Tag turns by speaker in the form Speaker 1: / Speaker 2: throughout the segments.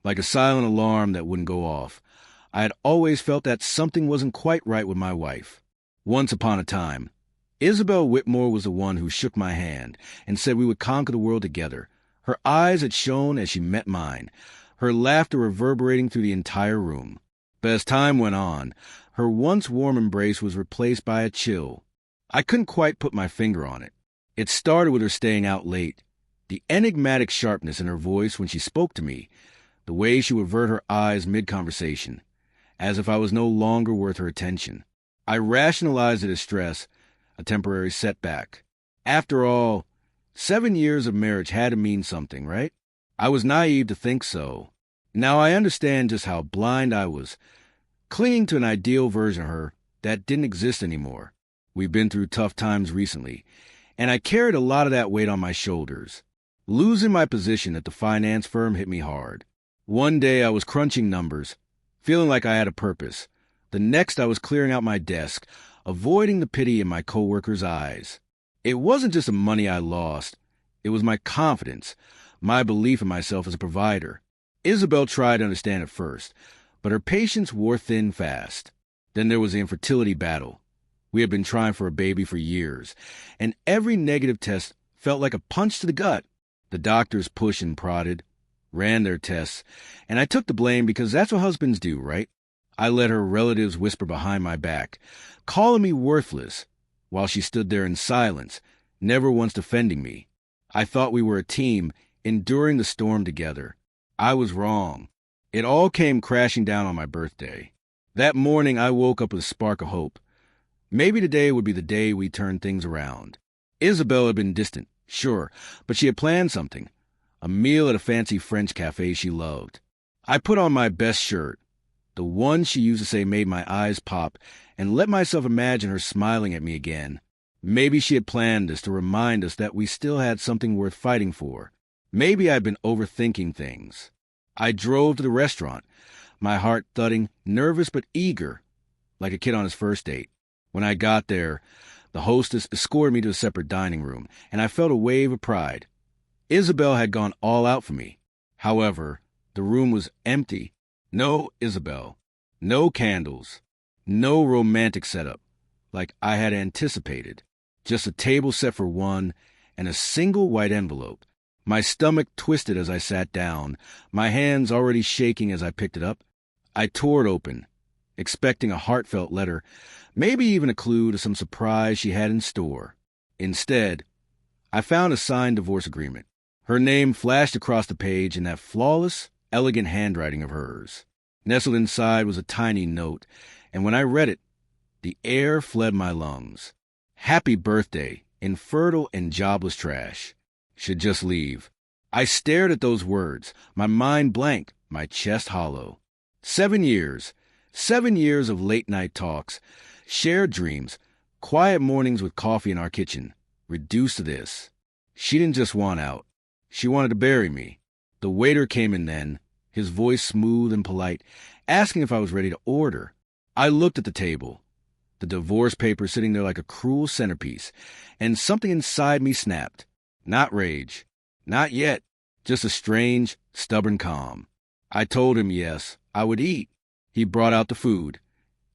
Speaker 1: like a silent alarm that wouldn't go off. I had always felt that something wasn't quite right with my wife. Once upon a time, Isabel Whitmore was the one who shook my hand and said we would conquer the world together. Her eyes had shone as she met mine, her laughter reverberating through the entire room. But as time went on, her once warm embrace was replaced by a chill. I couldn't quite put my finger on it. It started with her staying out late, the enigmatic sharpness in her voice when she spoke to me, the way she would avert her eyes mid-conversation, as if I was no longer worth her attention. I rationalized it as stress, a temporary setback. After all, 7 years of marriage had to mean something, right? I was naive to think so. Now I understand just how blind I was, clinging to an ideal version of her that didn't exist anymore. We've been through tough times recently, and I carried a lot of that weight on my shoulders. Losing my position at the finance firm hit me hard. One day I was crunching numbers, feeling like I had a purpose. The next I was clearing out my desk, avoiding the pity in my coworkers' eyes. It wasn't just the money I lost. It was my confidence, my belief in myself as a provider. Isabel tried to understand at first, but her patience wore thin fast. Then there was the infertility battle. We had been trying for a baby for years, and every negative test felt like a punch to the gut. The doctors pushed and prodded, ran their tests, and I took the blame because that's what husbands do, right? I let her relatives whisper behind my back, calling me worthless, while she stood there in silence, never once defending me. I thought we were a team, enduring the storm together. I was wrong. It all came crashing down on my birthday. That morning I woke up with a spark of hope. Maybe today would be the day we turned things around. Isabel had been distant, sure, but she had planned something. A meal at a fancy French cafe she loved. I put on my best shirt, the one she used to say made my eyes pop, and let myself imagine her smiling at me again. Maybe she had planned this to remind us that we still had something worth fighting for. Maybe I'd been overthinking things. I drove to the restaurant, my heart thudding, nervous but eager, like a kid on his first date. When I got there, the hostess escorted me to a separate dining room, and I felt a wave of pride. Isabel had gone all out for me. However, the room was empty. No Isabel. No candles. No romantic setup, like I had anticipated. Just a table set for one and a single white envelope. My stomach twisted as I sat down, my hands already shaking as I picked it up. I tore it open, expecting a heartfelt letter, maybe even a clue to some surprise she had in store. Instead, I found a signed divorce agreement. Her name flashed across the page in that flawless, elegant handwriting of hers. Nestled inside was a tiny note, and when I read it, the air fled my lungs. Happy birthday, infertile and jobless trash. Should just leave. I stared at those words, my mind blank, my chest hollow. 7 years. 7 years of late-night talks, shared dreams, quiet mornings with coffee in our kitchen, reduced to this. She didn't just want out. She wanted to bury me. The waiter came in then, his voice smooth and polite, asking if I was ready to order. I looked at the table, the divorce papers sitting there like a cruel centerpiece, and something inside me snapped. Not rage. Not yet. Just a strange, stubborn calm. I told him yes, I would eat. He brought out the food.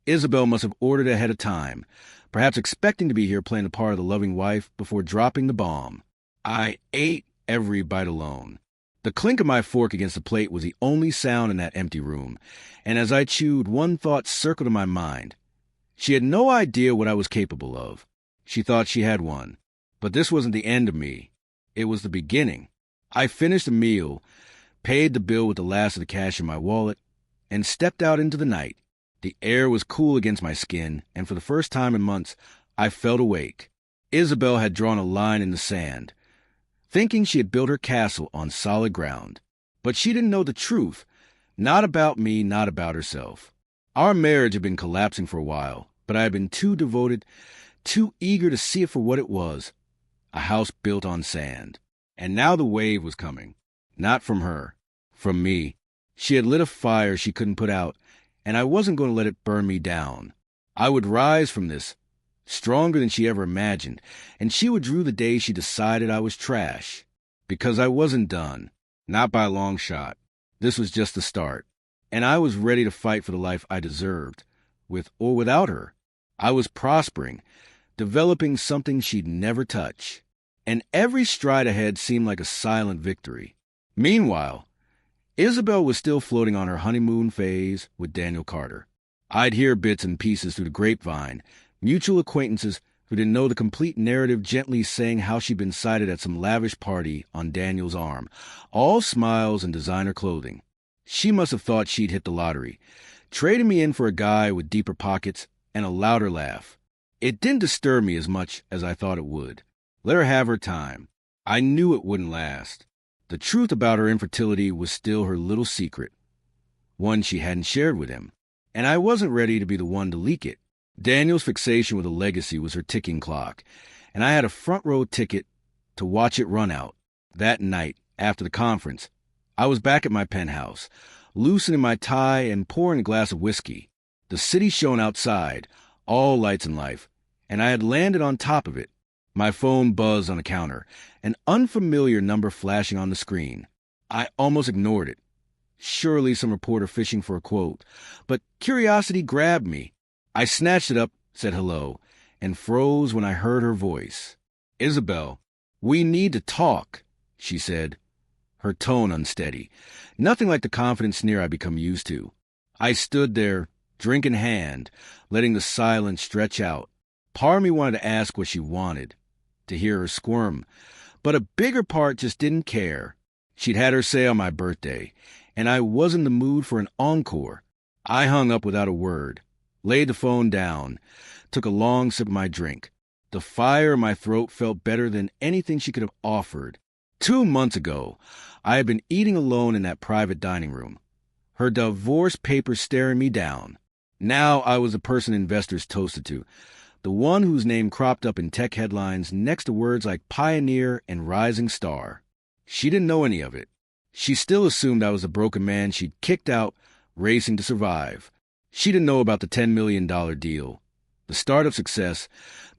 Speaker 1: Isabel must have ordered ahead of time, perhaps expecting to be here playing the part of the loving wife before dropping the bomb. I ate every bite alone. The clink of my fork against the plate was the only sound in that empty room, and as I chewed, one thought circled in my mind. She had no idea what I was capable of. She thought she had one. But this wasn't the end of me. It was the beginning. I finished the meal, paid the bill with the last of the cash in my wallet, and stepped out into the night. The air was cool against my skin, and for the first time in months, I felt awake. Isabel had drawn a line in the sand, thinking she had built her castle on solid ground. But she didn't know the truth. Not about me, not about herself. Our marriage had been collapsing for a while, but I had been too devoted, too eager to see it for what it was. A house built on sand. And now the wave was coming. Not from her. From me. She had lit a fire she couldn't put out, and I wasn't going to let it burn me down. I would rise from this, stronger than she ever imagined, and she would rue the day she decided I was trash. Because I wasn't done. Not by a long shot. This was just the start, and I was ready to fight for the life I deserved, with or without her. I was prospering, developing something she'd never touch, and every stride ahead seemed like a silent victory. Meanwhile, Isabel was still floating on her honeymoon phase with Daniel Carter. I'd hear bits and pieces through the grapevine, mutual acquaintances who didn't know the complete narrative gently saying how she'd been sighted at some lavish party on Daniel's arm, all smiles and designer clothing. She must have thought she'd hit the lottery, trading me in for a guy with deeper pockets and a louder laugh. It didn't disturb me as much as I thought it would. Let her have her time. I knew it wouldn't last. The truth about her infertility was still her little secret, one she hadn't shared with him, and I wasn't ready to be the one to leak it. Daniel's fixation with a legacy was her ticking clock, and I had a front-row ticket to watch it run out. That night, after the conference, I was back at my penthouse, loosening my tie and pouring a glass of whiskey. The city shone outside, all lights and life, and I had landed on top of it. My phone buzzed on the counter, an unfamiliar number flashing on the screen. I almost ignored it. Surely some reporter fishing for a quote, but curiosity grabbed me. I snatched it up, said hello, and froze when I heard her voice. "Isabel, we need to talk," she said, her tone unsteady, nothing like the confident sneer I'd become used to. I stood there, drink in hand, letting the silence stretch out. Part of me wanted to ask what she wanted, to hear her squirm, but a bigger part just didn't care. She'd had her say on my birthday, and I wasn't in the mood for an encore. I hung up without a word, laid the phone down, took a long sip of my drink. The fire in my throat felt better than anything she could have offered. 2 months ago, I had been eating alone in that private dining room, her divorce papers staring me down. Now I was the person investors toasted to, the one whose name cropped up in tech headlines next to words like pioneer and rising star. She didn't know any of it. She still assumed I was a broken man she'd kicked out, racing to survive. She didn't know about the $10 million deal, the start of success,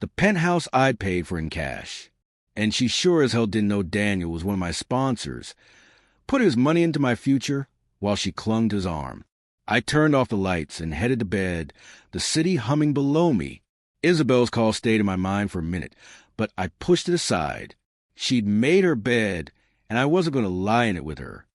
Speaker 1: the penthouse I'd paid for in cash. And she sure as hell didn't know Daniel was one of my sponsors, put his money into my future while she clung to his arm. I turned off the lights and headed to bed, the city humming below me. Isabel's call stayed in my mind for a minute, but I pushed it aside. She'd made her bed, and I wasn't going to lie in it with her.